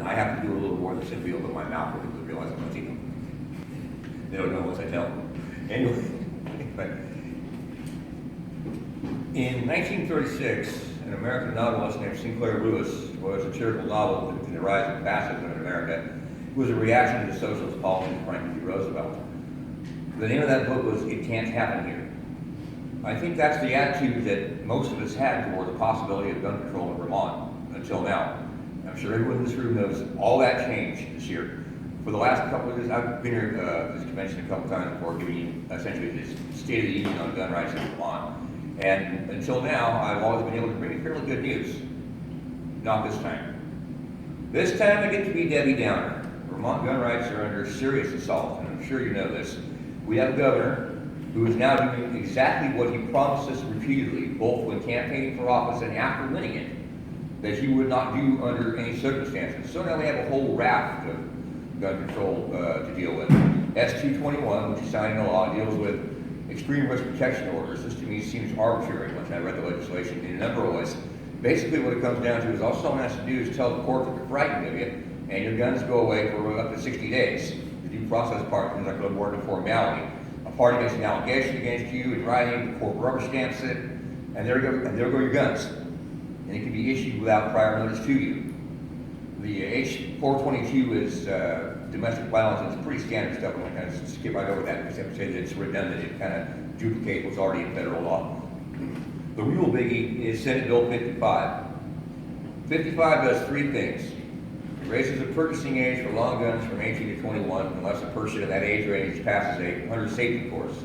I have to do a little more than simply open my mouth because they realize I'm not eating them. They don't know once I tell them. Anyway, but in 1936, an American novelist named Sinclair Lewis wrote a satirical novel to the rise of fascism in America. It was a reaction to the socialist policies of Franklin D. Roosevelt. The name of that book was It Can't Happen Here. I think that's the attitude that most of us had toward the possibility of gun control in Vermont until now. I'm sure everyone in this room knows all that changed this year. For the last couple of years, I've been here at this convention a couple times before, giving you essentially this State of the Union on gun rights in Vermont. And until now, I've always been able to bring you fairly good news. Not this time. This time I get to be Debbie Downer. Vermont gun rights are under serious assault, and I'm sure you know this. We have a governor who is now doing exactly what he promised us repeatedly, both when campaigning for office and after winning it, that he would not do under any circumstances. So now we have a whole raft of gun control to deal with. S-221, which is signed into law, deals with extreme risk protection orders. This to me seems arbitrary once I read the legislation in a number of ways. Basically what it comes down to is all someone has to do is tell the court that they're frightened of you, and your guns go away for up to 60 days. The due process part comes like a more than formality. A party makes an allegation against you in writing, the court rubber stamps it, and there go your guns. And it can be issued without prior notice to you. The H-422 is domestic violence, and it's pretty standard stuff. I'm going to kind of skip right over that, except to say that it's redundant. It kind of duplicates what's already in federal law. The real biggie is Senate Bill 55. 55 does three things. It raises the purchasing age for long guns from 18 to 21, unless a person in that age range passes a hunter safety course,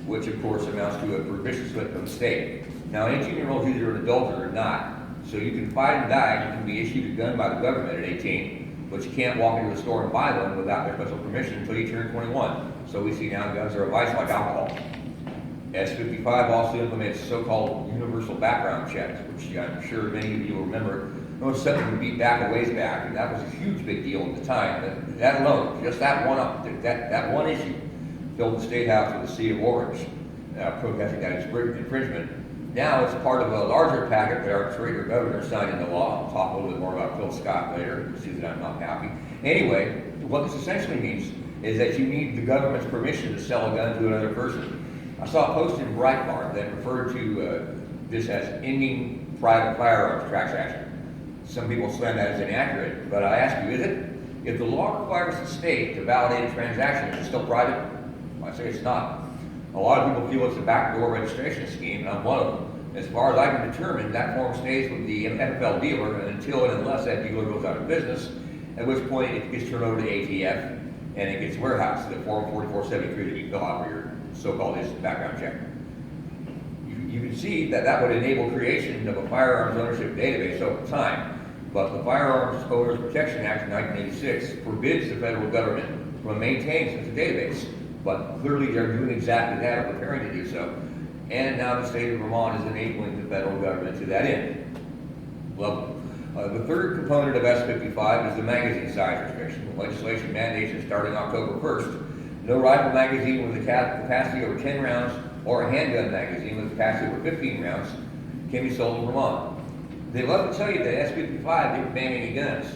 which of course amounts to a permission slip from the state. Now, an 18-year-old is either an adult or not, so you can fight and die. You can be issued a gun by the government at 18, but you can't walk into a store and buy one without their special permission until you turn 21. So we see now guns are a vice like alcohol. S-55 also implements so-called universal background checks, which I'm sure many of you will remember. It was something we beat back a ways back, and that was a huge big deal at the time. That alone, just that one issue, filled the State House with a sea of orange, protesting that infringement. Now it's part of a larger packet that our traitor governor signed into law. I'll talk a little bit more about Phil Scott later. You'll see that I'm not happy. Anyway, what this essentially means is that you need the government's permission to sell a gun to another person. I saw a post in Breitbart that referred to this as ending private firearms transaction. Some people slam that as inaccurate, but I ask you, is it? If the law requires the state to validate a transaction, is it still private? I say it's not. A lot of people feel it's a backdoor registration scheme, and I'm one of them. As far as I can determine, that form stays with the NFL dealer until and unless that dealer goes out of business, at which point it gets turned over to ATF, and it gets warehoused to the Form 4473 that you fill out for your so-called instant background check. You can see that that would enable creation of a firearms ownership database over time, but the Firearms Owners Protection Act of 1986 forbids the federal government from maintaining such a database, but clearly they're doing exactly that, or preparing to do so, and now the state of Vermont is enabling the federal government to that end. Lovely. The third component of S-55 is the magazine size restriction. The legislation mandates that starting October 1st, no rifle magazine with a capacity over 10 rounds or a handgun magazine with a capacity over 15 rounds can be sold in Vermont. They love to tell you that S-55 didn't ban any guns,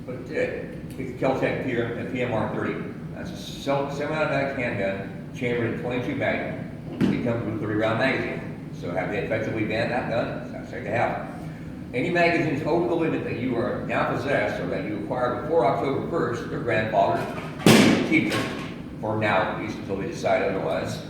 but it did. It's a Kel-Tec PMR-30. That's a semi-automatic handgun chambered in 22 Magnum. It comes with a 30-round magazine. So have they effectively banned that gun? I'd say they have. Any magazines over the limit that you are now possessed or that you acquired before October 1st, they're grandfathered. Keep them, for now at least, until they decide otherwise.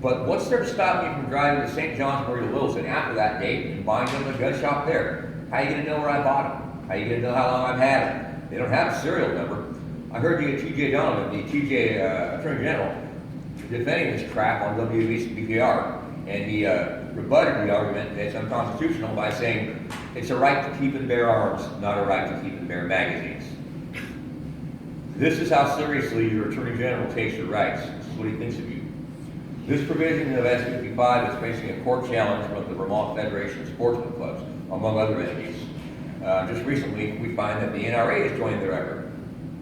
But what's there to stop you from driving to St. Johnsbury to Wilson after that date and buying them at a gun shop there? How are you going to know where I bought them? How are you going to know how long I've had them? They don't have a serial number. I heard T.J. Donovan, the T.J. Attorney General, defending this crap on WBPR, and he rebutted the argument that it's unconstitutional by saying it's a right to keep and bear arms, not a right to keep and bear magazines. This is how seriously your Attorney General takes your rights. This is what he thinks of you. This provision of S-55 is facing a court challenge from the Vermont Federation of Sportsman Clubs, among other entities. Just recently, we find that the NRA has joined their effort.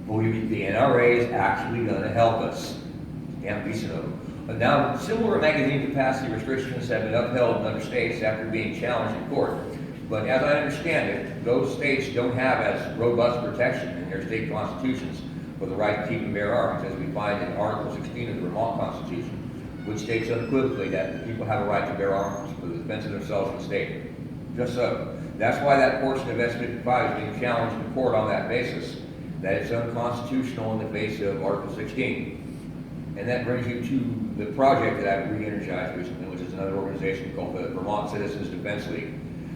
Believe me, the NRA is actually going to help us. Damn decent of them. But now, similar magazine capacity restrictions have been upheld in other states after being challenged in court. But as I understand it, those states don't have as robust protection in their state constitutions for the right to keep and bear arms, as we find in Article 16 of the Vermont Constitution, which states unequivocally that people have a right to bear arms for the defense of themselves and the state. Just so. That's why that portion of S55 is being challenged in court on that basis, that it's unconstitutional in the face of Article 16. And that brings you to the project that I've re-energized recently, which is another organization called the Vermont Citizens Defense League.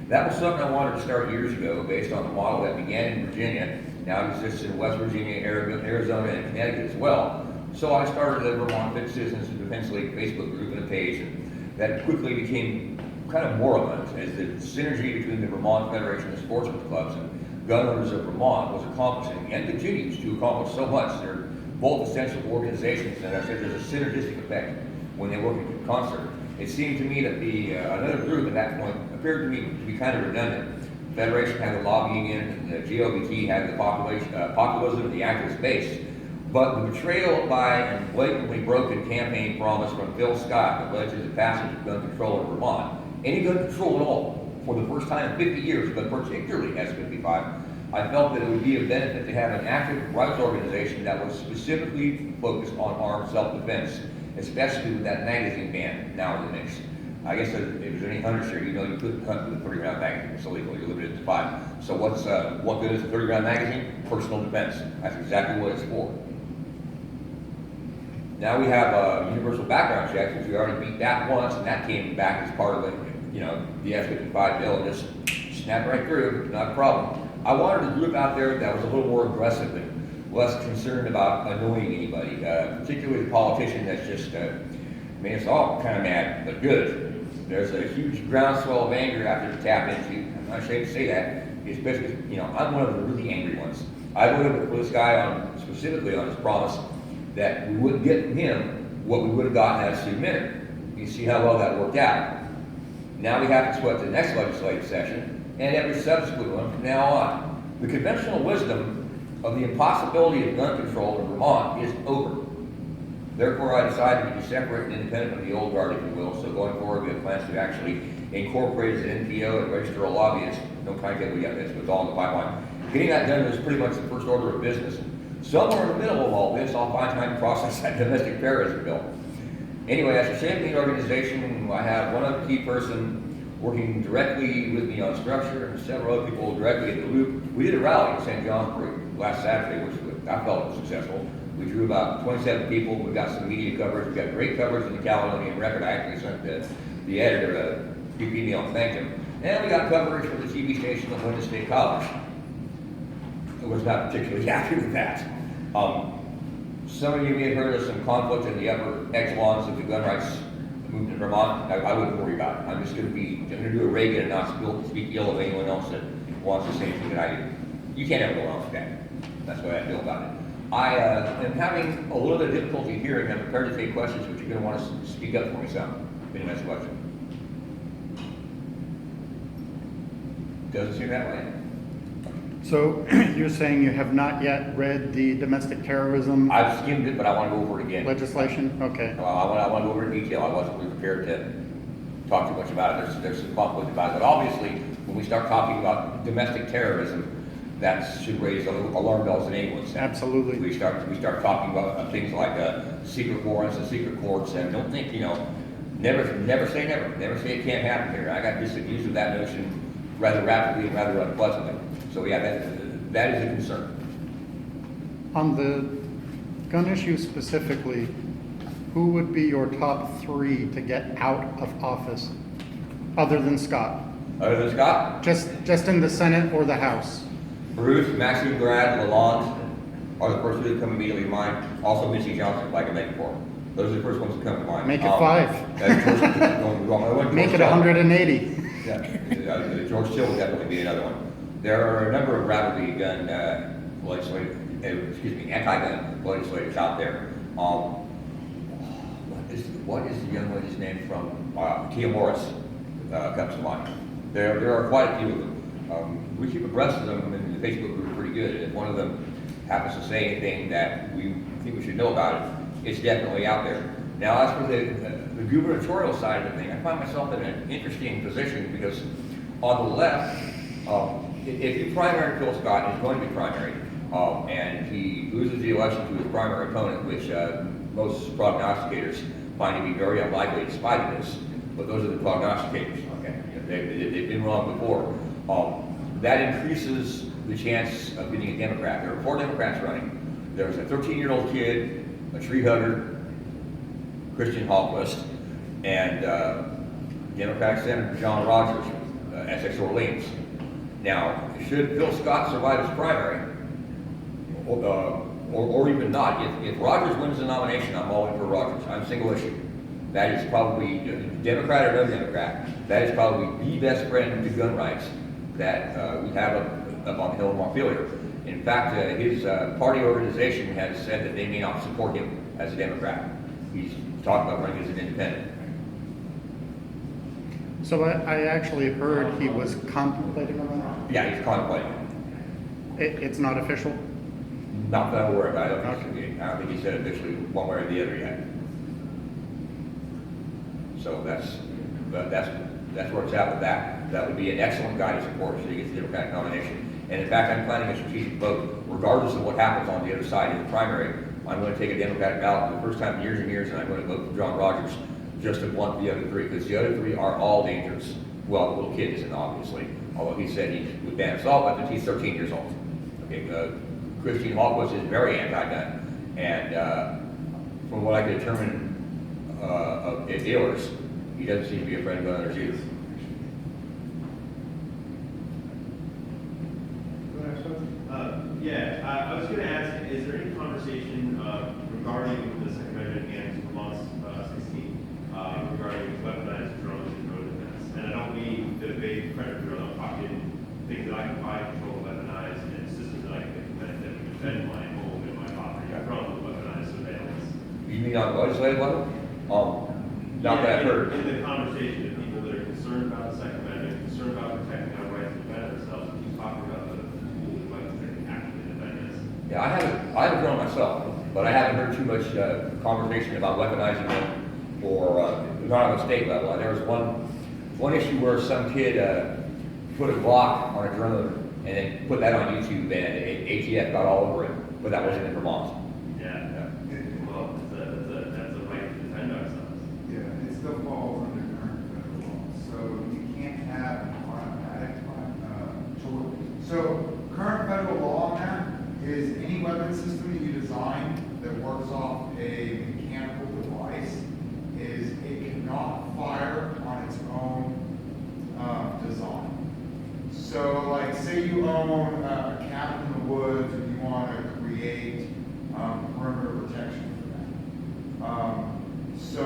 That was something I wanted to start years ago based on the model that began in Virginia. Now it exists in West Virginia, Arizona, and Connecticut as well. So I started the Vermont Citizens Defense League Facebook group and a page, and that quickly became kind of moribund as the synergy between the Vermont Federation of Sportsmen's Clubs and gun owners of Vermont was accomplishing and continues to accomplish so much. They're both essential organizations, and I said there's a synergistic effect when they work in concert. It seemed to me that the another group at that point appeared to me to be kind of redundant. The Federation had the lobbying in, and the GOBT had the populism and the activist base. But the betrayal by and blatantly broken campaign promise from Phil Scott that led to the passage of gun control in Vermont, any gun control at all, for the first time in 50 years, but particularly S55, I felt that it would be a benefit to have an active rights organization that was specifically focused on armed self-defense, especially with that magazine ban now in the mix. I guess if there's any hunters here, you know you couldn't hunt with a 30-round magazine. It's illegal. You're limited to 5. So what good is a 30-round magazine? Personal defense. That's exactly what it's for. Now we have universal background checks, which we already beat that once, and that came back as part of the S55 bill, and just snapped right through, not a problem. I wanted a group out there that was a little more aggressive and less concerned about annoying anybody, particularly the politician that's just, it's all kind of mad, but good. There's a huge groundswell of anger out there to tap into. I'm not ashamed to say that, especially, I'm one of the really angry ones. I voted for this guy specifically on his promise that we wouldn't get from him what we would have gotten as city minute. You see how well that worked out. Now we have to sweat the next legislative session and every subsequent one from now on. The conventional wisdom of the impossibility of gun control in Vermont is over. Therefore, I decided to be separate and independent of the old guard, if you will. So going forward, we have plans to actually incorporate as an NPO and register a lobbyist. Don't kind of get we got this, but it's all in the pipeline. Getting that done is pretty much the first order of business. Somewhere in the middle of all this, I'll find time to process that domestic terrorism bill. Anyway, as a shaping organization, I have one other key person working directly with me on structure and several other people directly in the loop. We did a rally in St. Johnsbury last Saturday, which I felt was successful. We drew about 27 people. We got some media coverage. We got great coverage in the Caledonian Record. I actually sent the editor a quick email and thanked him. And we got coverage from the TV station of Wyndham State College. I was not particularly happy with that. Some of you may have heard of some conflict in the upper echelons of the gun rights movement in Vermont. I wouldn't worry about it. I'm going to do a Reagan and not speak ill of anyone else that wants the same thing that I do. You can't ever go wrong with that. That's the way I feel about it. I am having a little bit of difficulty hearing. I'm prepared to take questions, but you're going to want to speak up for me some. Any next question? Doesn't seem that way. So you're saying you have not yet read the domestic terrorism I've skimmed it, but I want to go over it again. legislation? Okay. I want to go over it in detail. I wasn't really prepared to talk too much about it. There's some conflict about it. But obviously, when we start talking about domestic terrorism, that should raise alarm bells in anyone's head. Absolutely. We start talking about things like secret warrants and secret courts, and don't think, never say never. Never say it can't happen here. I got disabused of that notion rather rapidly and rather unpleasantly. So yeah, that is a concern. On the gun issue specifically, who would be your top 3 to get out of office, other than Scott? Other than Scott? Just in the Senate or the House? Bruce, Maxime Grad, Lalonde are the first 2 that come immediately to mind. Also Missy Johnson, like I mentioned before. Those are the first ones that come to mind. Make it 5. Make it 180. Yeah, George Till would definitely be another one. There are a number of rapidly gun anti-gun legislators out there. What is the young lady's name from Kia Morris comes to mind. There are quite a few of them. We keep abreast of them in the Facebook group pretty good. And if one of them happens to say anything that we think we should know about it, it's definitely out there. Now, as for the gubernatorial side of the thing, I find myself in an interesting position because On the left, if you primary Phil Scott, he's going to be primary, and he loses the election to his primary opponent, which most prognosticators find to be very unlikely despite of this, but those are the prognosticators, okay? They've been wrong before. That increases the chance of getting a Democrat. There are 4 Democrats running. There's a 13-year-old kid, a tree hugger, Christian Hallquist, and Democratic Senator John Rogers, Essex Orleans. Now, should Phil Scott survive his primary, or even not, if Rogers wins the nomination, I'm all in for Rogers. I'm single issue. That is probably, Democrat or no Democrat, that is probably the best friend to gun rights that we have up on the Hill of Montpelier. In fact, his party organization has said that they may not support him as a Democrat. He's talked about running as an independent. So I actually heard he was contemplating on that. Yeah, he's contemplating. It's not official? Not that I'm aware of. I don't think he said officially one way or the other yet. So that's where it's at with that. That would be an excellent guy to support should he get the Democratic nomination. And in fact, I'm planning a strategic vote, regardless of what happens on the other side in the primary. I'm going to take a Democratic ballot for the first time in years and years, and I'm going to vote for John Rogers just to blunt the other 3, because the other 3 are all dangerous. Well, the little kid isn't, obviously, although he said he would ban assault, but he's 13 years old. Okay, Christian Hallquist is very anti-gun, and from what I can determine of dealers, he doesn't seem to be a friend of gun owners either. I was going to ask, is there any conversation regarding the Second Amendment and Vermont 16 regarding weaponized drones and drone defense? And I don't mean the big predator drone, I'm talking things that I can buy, control, weaponize, and systems that I can implement that can defend my home and my property from weaponized surveillance. You mean on the legislative level? Not that I've heard. In the conversation of people that are concerned about the Second Amendment, concerned about protecting our right to defend ourselves, we keep talking about the tools and weapons that can actually defend us. Yeah, I haven't drawn myself, but I haven't heard too much conversation about weaponizing them, or not on the state level. And there was one issue where some kid put a Glock on a drone and then put that on YouTube, and ATF got all over it, but that wasn't in Vermont. Yeah. Well, that's a right to defend ourselves. Yeah, it still falls under current federal law, so you can't have automatic tool. So current federal law on that is any weapon system that you design that works off a mechanical device it cannot fire on its own design. So like say you own a cabin in the woods and you want to create perimeter protection for that. So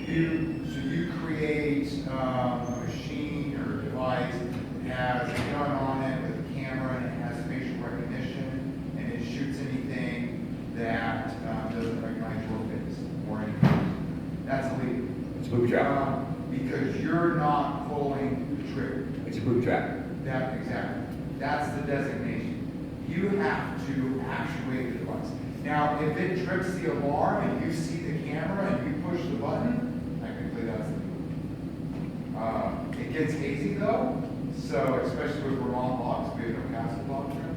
you create a machine or a device that has a gun on it with a camera and it has facial recognition and it shoots anything that doesn't recognize your face or anything. That's illegal. It's a booby trap. Because you're not pulling the trigger. It's a booby trap. That exactly. That's the designation. You have to actuate the device. Now, if it trips the alarm and you see the camera and you push the button, technically that's illegal. It gets hazy though, so especially with Vermont laws, we have no castle doctrine.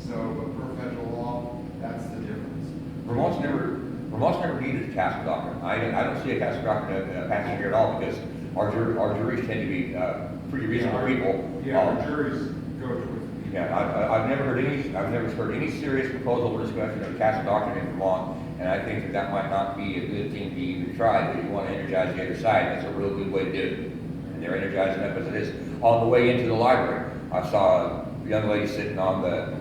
So, but per federal law, that's the difference. Vermont's never needed a castle doctrine. I don't see a castle doctrine passing here at all, because our juries tend to be pretty reasonable people. Yeah, our juries go to it. Yeah, I've never heard any serious proposal or discussion of a castle doctrine in Vermont, and I think that might not be a good thing to even try. But if you want to energize the other side, that's a real good way to do it. And they're energizing up as it is. On the way into the library, I saw a young lady sitting on the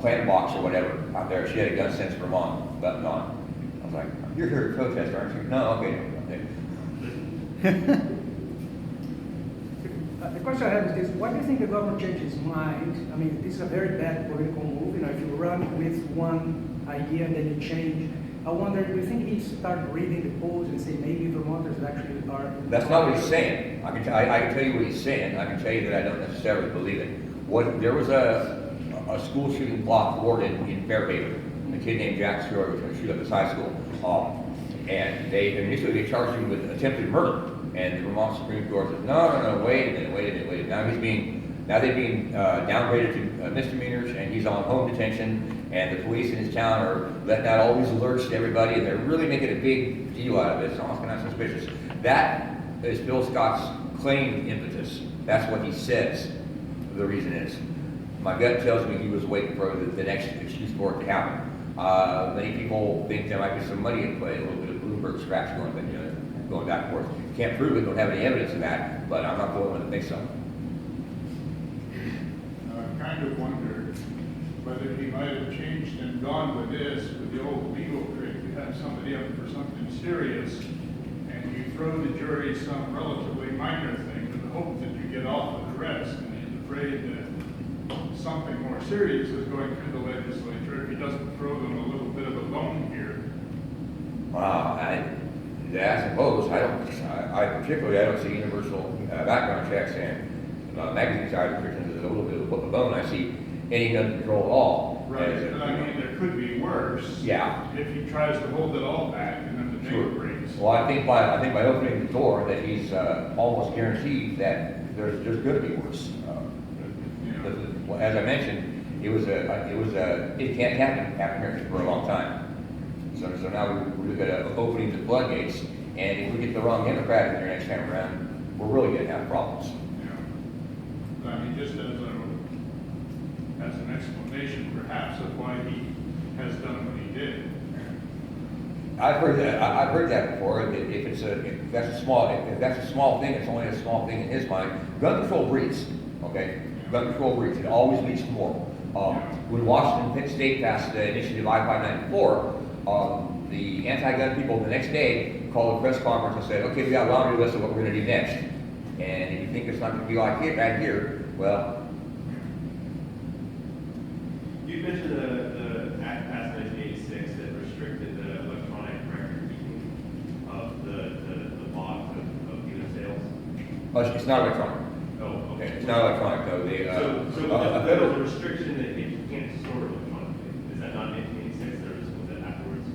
plant box or whatever out there. She had a Gun Sense Vermont button on. I was like, "You're here to protest, aren't you?" "No, okay." The question I have is this: why do you think the government changed its mind? I mean, this is a very bad political move. You know, if you run with one idea and then you change, I wonder, do you think he started reading the polls and say maybe Vermonters actually are? That's not what he's saying. I can tell you what he's saying. I can tell you that I don't necessarily believe it. There was a school shooting plot thwarted in Fairhaven. A kid named Jack Stewart was going to shoot up his high school, and initially they charged him with attempted murder. and the Vermont Supreme Court says, no, wait a minute. Now they're being downgraded to misdemeanors, and he's on home detention, and the police in his town are letting out all these alerts to everybody, and they're really making a big deal out of it. It's almost kind of suspicious. That is Bill Scott's claimed impetus. That's what he says the reason is. My gut tells me he was waiting for the next excuse for it to happen. Many people think there might be some money in play, a little bit of Bloomberg scratch going back and forth. Can't prove it, don't have any evidence of that, but I'm not the only one that thinks so. I kind of wondered whether he might have changed and gone with this, with the old legal trick. You have somebody up for something serious, and you throw the jury some relatively minor thing in the hope that you get off with the rest, and he's afraid that something more serious is going through the legislature if he doesn't throw them a little bit of a bone here. I suppose I particularly don't see universal background checks and magazine side restrictions as a little bit of a bone. I see any gun control at all. Right, but I mean, there could be worse. Yeah. If he tries to hold it all back and then the neighbor breaks. Well, I think by opening the door that he's almost guaranteed that there's going to be worse. As I mentioned, it can't happen here for a long time. So now we're looking at opening the floodgates, and if we get the wrong Democrat in there next time around, we're really going to have problems. Yeah. But I mean, just as an explanation perhaps of why he has done what he did. I've heard that before. If that's a small thing, it's only a small thing in his mind. Gun control breeds, okay? Gun control breeds. It always leads to more. When Washington State passed the initiative I-594, the anti-gun people the next day called a press conference and said, okay, we got a laundry list of what we're going to do next. And if you think it's not going to be like it right here, well. You mentioned the Act passed in 1986 that restricted the electronic record keeping of the logs of dealer sales. It's not electronic. Oh, okay. It's not electronic, though. There was a restriction that you can't store electronically. Is that not 1986, or was that afterwards?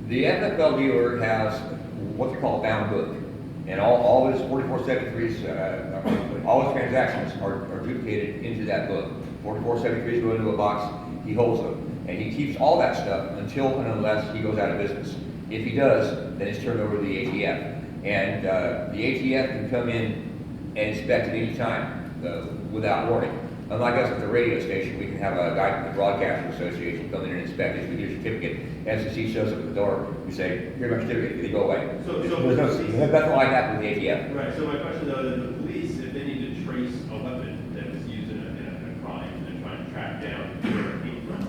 The FFL dealer has what they call a bound book, and all his 4473s, all his transactions are duplicated into that book. 4473s go into a box, he holds them, and he keeps all that stuff until and unless he goes out of business. If he does, then it's turned over to the ATF, and the ATF can come in and inspect at any time without warning. Unlike us at the radio station, we can have a guy from the Broadcasters Association come in and inspect us with your certificate. FCC shows up at the door, we say, here's my certificate, they go away. There's nothing like that with the ATF. Right, so my question though is the police, if they need to trace a weapon that was used in a crime and they're trying to track down where it came from,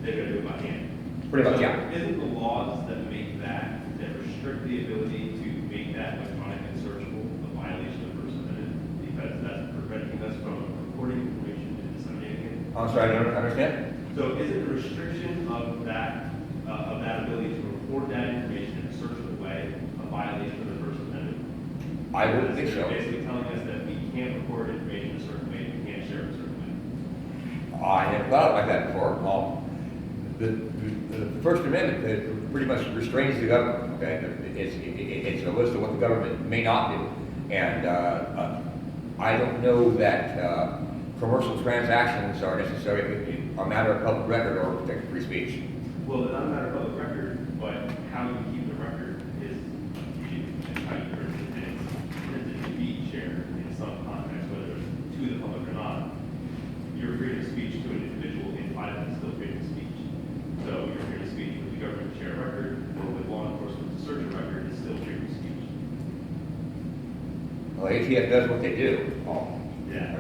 they're going to do it by hand. Pretty much, yeah. Isn't the laws that make that restrict the ability to make that electronic and searchable a violation of the First Amendment? Because that's preventing us from recording information and disseminating it. I'm sorry, I don't understand. So is it a restriction of that ability to record that information in a searchable way a violation of the First Amendment? I wouldn't think so. They're basically telling us that we can't record information in a certain way, we can't share it a certain way. I never thought like that before. The First Amendment pretty much restrains the government. Okay, it's a list of what the government may not do, and I don't know that commercial transactions are necessarily a matter of public record or protected free speech. Well, it's not a matter of public record, but how you keep the record is how you earn it, and it's printed to be shared in some context, whether it's to the public or not. Your freedom of speech to an individual in private is still freedom of speech. So your freedom of speech with the government to share a record, or with law enforcement to search a record is still freedom of speech. Well, ATF does what they do. Yeah.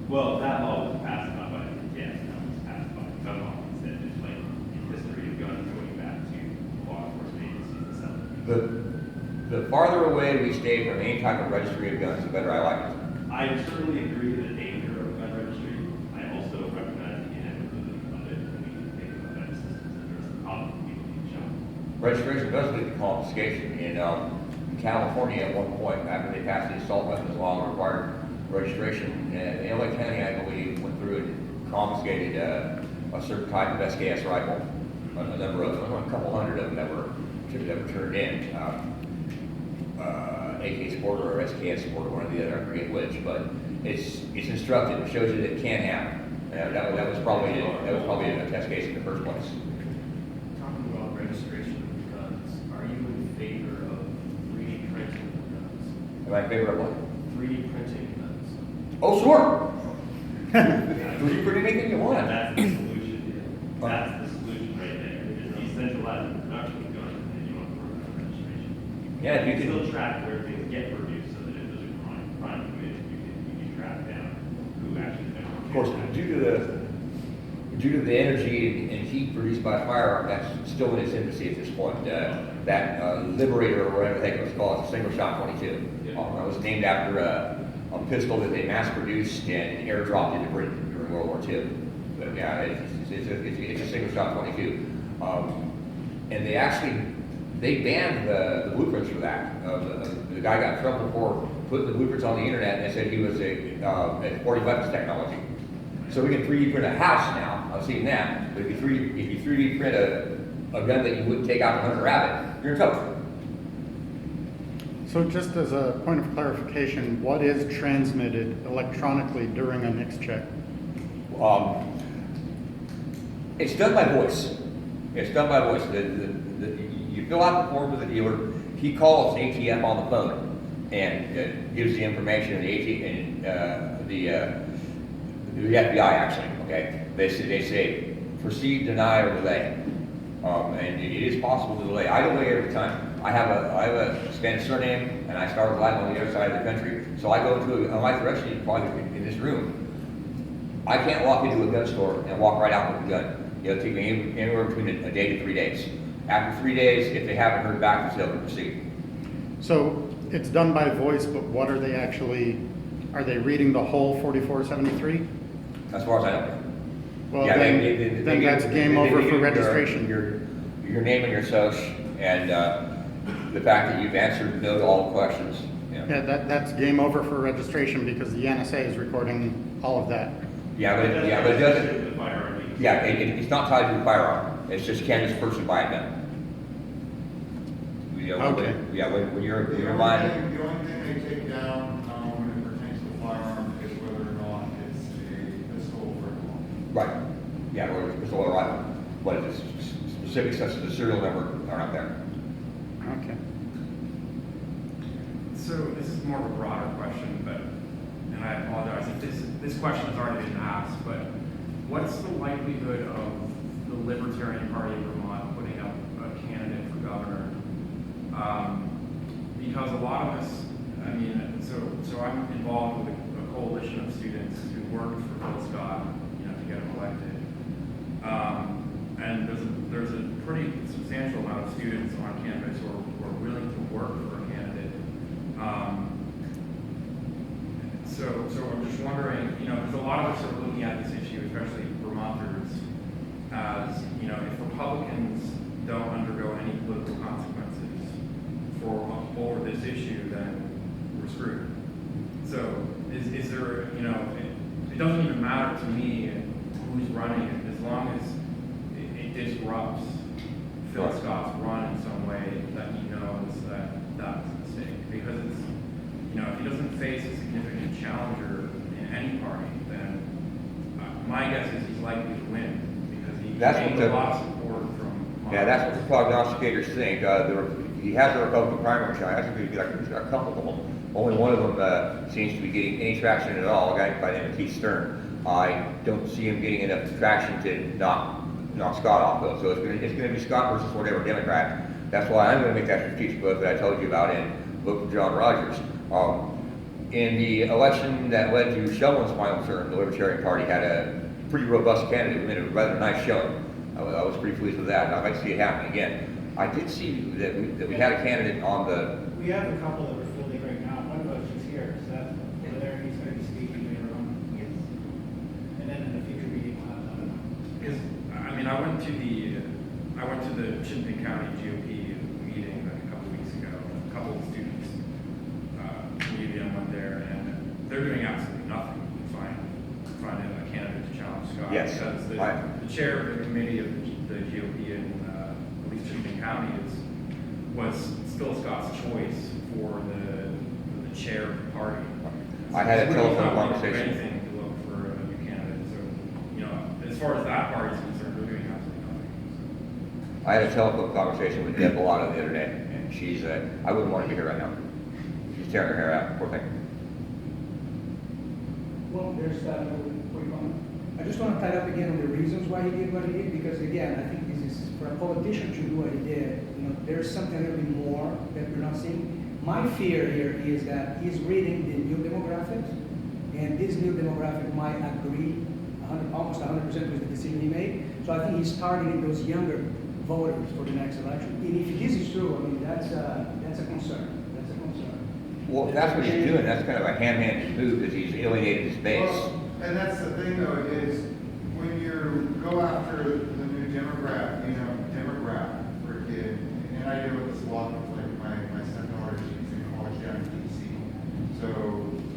Well, that law was passed not by the yes, that was passed by the gun law instead. It's like history of guns going back to law enforcement agencies and stuff. The farther away we stay from any type of registry of guns, the better I like it. I certainly agree with the danger of gun registry. I also recognize the inevitability of it, and we need to think about that systems and address the problem of people being shot. Registration does lead to confiscation. In California, at one point, after they passed the assault weapons law, required registration. In LA County, I believe, went through and confiscated a certain type of SKS rifle. A number of them, a couple hundred of them that were turned in. AK supporter or SKS supporter, one or the other, I forget which, but it's instructive, it shows you that it can happen. That was probably a test case in the first place. Talking about registration of guns, are you in favor of 3D printing of guns? Am I in favor of what? 3D printing guns. Oh, sure. 3D print anything you want. That's the solution. That's the solution right there. Is decentralizing the production of guns, and you want to work on registration. Yeah, if you can can. still track where things get produced, so that if there's a crime committed, you can track down who actually. Of course, due to the energy and heat produced by a firearm, that's still in its infancy at this point. That Liberator, or whatever the heck it was called, it's a single shot 22. It was named after a pistol that they mass produced and airdropped into Britain during World War II. But yeah, it's a single shot 22. And they banned the blueprints for that. The guy got in trouble for putting the blueprints on the internet, and they said he was exporting weapons technology. So we can 3D print a house now. I've seen that. But if you 3D print a gun that you wouldn't take out to hunt a rabbit, you're in trouble. So just as a point of clarification, what is transmitted electronically during a NICS check? It's done by voice. It's done by voice. You fill out the form with the dealer. He calls ATF on the phone and gives the information, and the FBI actually. Okay, they say proceed, deny, or delay, and it is possible to delay. I delay every time. I have a Spanish surname, and I started life on the other side of the country. So I go to a life direction project in this room. I can't walk into a gun store and walk right out with a gun. It'll take me anywhere between a day to 3 days. After 3 days, if they haven't heard back, they'll proceed. So it's done by voice, but what are they actually, are they reading the whole 4473? As far as I know. Well, Yeah, then that's game over for registration. Your name and your social, and the fact that you've answered no to all the questions. Yeah, that's game over for registration because the NSA is recording all of that. But it doesn't. The firearm. Yeah, it's not tied to the firearm. It's just can this person buy a gun? Okay. When you're The buying. only thing they take down when it pertains to the firearm is whether or not it's a pistol or a gun. Right. Yeah, or it's all right. What is it? Specifics such as the serial number are not there. Okay. So this is more of a broader question, and I apologize if this question has already been asked, but what's the likelihood of the Libertarian Party of Vermont putting up a candidate for governor? Because a lot of us, so I'm involved with a coalition of students who worked for Phil Scott, to get him elected. And there's a pretty substantial amount of students on campus who are willing to work for a candidate. So I'm just wondering, because a lot of us are looking at this issue, especially Vermonters, as, if Republicans don't undergo any political consequences over this issue, then we're screwed. So is there, it doesn't even matter to me who's running it, as long as it disrupts Phil Scott's run in some way that he knows that that's a mistake. Because it's, if he doesn't face a significant challenger in any party, then my guess is he's likely to win because he gained a lot of support from. Yeah, that's what the prognosticators think. He has a Republican primary shot. I think he's got a couple of them. Only one of them seems to be getting any traction at all. A guy by the name of Keith Stern. I don't see him getting enough traction to knock Scott off though. So it's going to be Scott versus whatever Democrat. That's why I'm going to make that strategic vote that I told you about and vote for John Rogers. In the election that led to Sheldon's final term, the Libertarian Party had a pretty robust candidate. We made a rather nice showing. I was pretty pleased with that. I'd like to see it happen again. I did see that we had a candidate on the. We have a couple that we're filling right now. One of us is here, so that's over there. He's going to be speaking later on. Yes. And then in the future meeting, we'll have another one. Because I went to the Chittenden County GOP meeting a couple weeks ago. A couple of students, maybe I went there, and they're doing absolutely nothing to find a candidate to challenge Scott. Yes. Because the chair of the committee of the GOP in at least Chittenden County was still Scott's choice for the chair of the party. I had a It's telephone not really conversation. anything to look for a new candidate, so, you know, as far as that party's concerned, we're doing absolutely nothing. I had a telephone conversation with Deb Bellato the other day, and she's, I wouldn't want to be here right now. She's tearing her hair out, poor thing. Well, there's that, I just want to tie up again on the reasons why he did what he did, because again, I think this is, for a politician to do what he did, you know, there's something a little bit more that we're not seeing. My fear here is that he's reading the new demographics, and this new demographic might agree almost 100% with the decision he made. So I think he's targeting those younger voters for the next election. And if this is true, I mean, that's a concern. That's a concern. Well, if that's what he's doing, that's kind of a ham-handed move, because he's alienated his base. Well, and that's the thing though, is when you go after the new demographic, for a kid, and I deal with this a lot with like my stepdaughter, she's in college down in DC. So,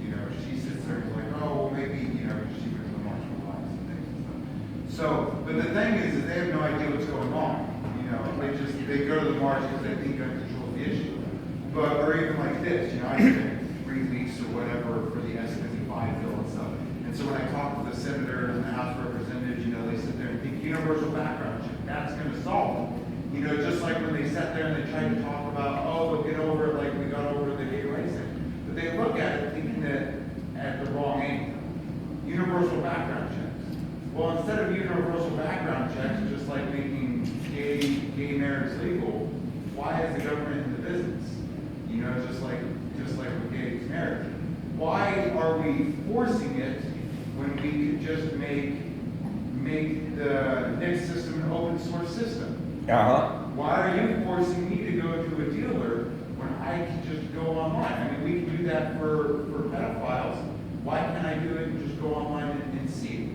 you know, she sits there and is like, oh, well maybe, you know, she went to the martial arts and things and stuff. So, but the thing is that they have no idea what's going on. You know, they go to the march because they think that controls the issue. But, or even like this, you know, I spent 3 weeks or whatever for the S-55 bill and stuff. And so when I talk to the senators and the House representatives, you know, they sit there and think universal background check, that's going to solve it. You know, just like when they sat there and they tried to talk about, oh, we'll get over it like we got over the gay rights thing. But they look at it thinking that at the wrong angle. Universal background checks. Well, instead of universal background checks, just like making gay marriage legal, why is the government in the business? You know, just like with gay marriage. Why are we forcing it when we could just make the NICS system an open source system? Uh-huh. Why are you forcing me to go to a dealer when I can just go online? I mean, we can do that for pedophiles. Why can't I do it and just go online and see it?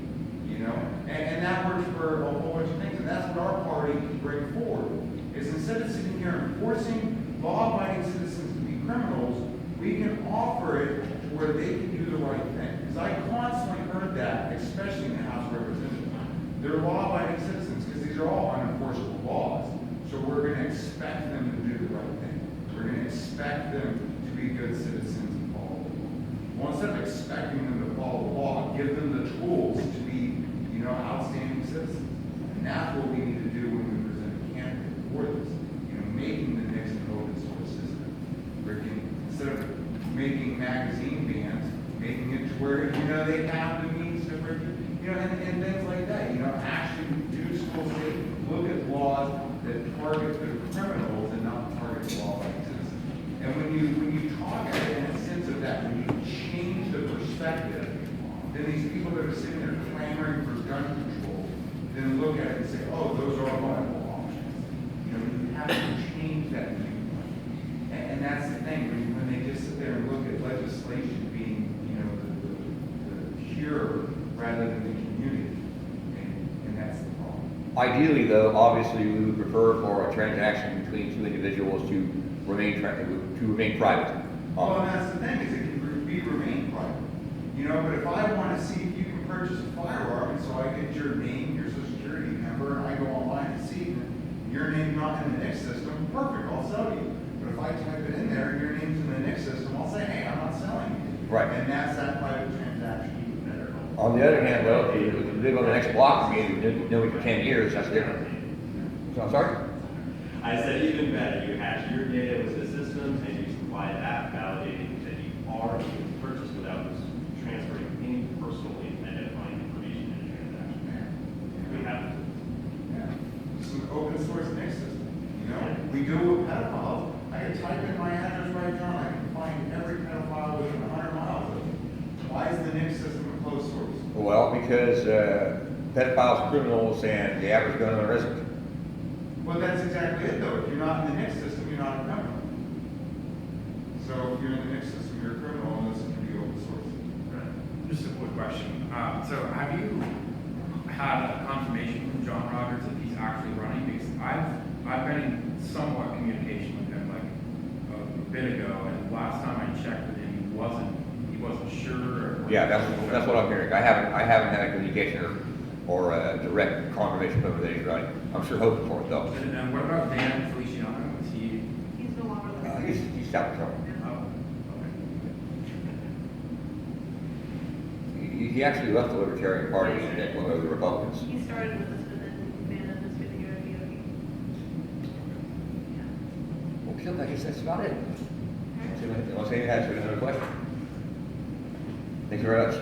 You know? And that works for a whole bunch of things. And that's what our party can bring forward. Is instead of sitting here and forcing law-abiding citizens to be criminals, we can offer it to where they can do the right thing. Because I constantly heard that, especially in the House of Representatives. They're law-abiding citizens because these are all unenforceable laws. So we're going to expect them to do the right thing. We're going to expect them to be good citizens and follow the law. Well, instead of expecting them to follow the law, give them the tools to be, you know, outstanding citizens. And that's what we need to do when we present a candidate for this. You know, making the NICS an open source system. Instead of making magazine bans, making it to where, you know, they have the means to, you know, and things like that. You know, actually do school safety. Look at laws that target the criminals and not target law-abiding citizens. And when you talk at it in a sense of that, when you change the perspective, then these people that are sitting there clamoring for gun control, then look at it and say, oh, those are viable options. You know, you have to change that viewpoint. And that's the thing, when they just sit there and look at legislation being, you know, the cure rather than the community. And that's the problem. Ideally, though, obviously, we would prefer for a transaction between two individuals to remain private. Well, and that's the thing, is it can remain private. You know, but if I want to see if you can purchase a firearm, and so I get your name, your social security number, and I go online and see that your name's not in the NICS system, perfect, I'll sell you. But if I type it in there and your name's in the NICS system, I'll say, hey, I'm not selling you. Right. And that's that private transaction. On the other hand, though, if you live on the next block from you, you know me for 10 years, that's different. So, I'm sorry? I said even better, you hash your data with the systems and you supply that validating that you are able to purchase without transferring any personally identifying information in a transaction. We have it. Yeah. It's an open source NICS system. You know, we do it with pedophiles. I can type in my address right now, and I can find every pedophile within 100 miles of me. Why is the NICS system a closed source? Well, because pedophiles, criminals, and the average gun owner isn't. Well, that's exactly it, though. If you're not in the NICS system, you're not a criminal. So if you're in the NICS system, you're a criminal unless it can be open source. Right. Just a quick question. So have you had a confirmation from John Rogers that he's actually running? Because I've been in somewhat communication with him like a bit ago, and last time I checked with him, he wasn't sure. Yeah, that's what I'm hearing. I haven't had a communication or a direct confirmation from him that he's running. I'm sure hoping for it, though. And what about Dan Feliciano? Is he? He's no longer living. He's out of trouble. he actually left the Libertarian Party and then went over to the Republicans. He started with us, but then abandoned us for the UAV. Yeah. Okay, I guess that's about it. Unless anyone has another question. Thank you very much.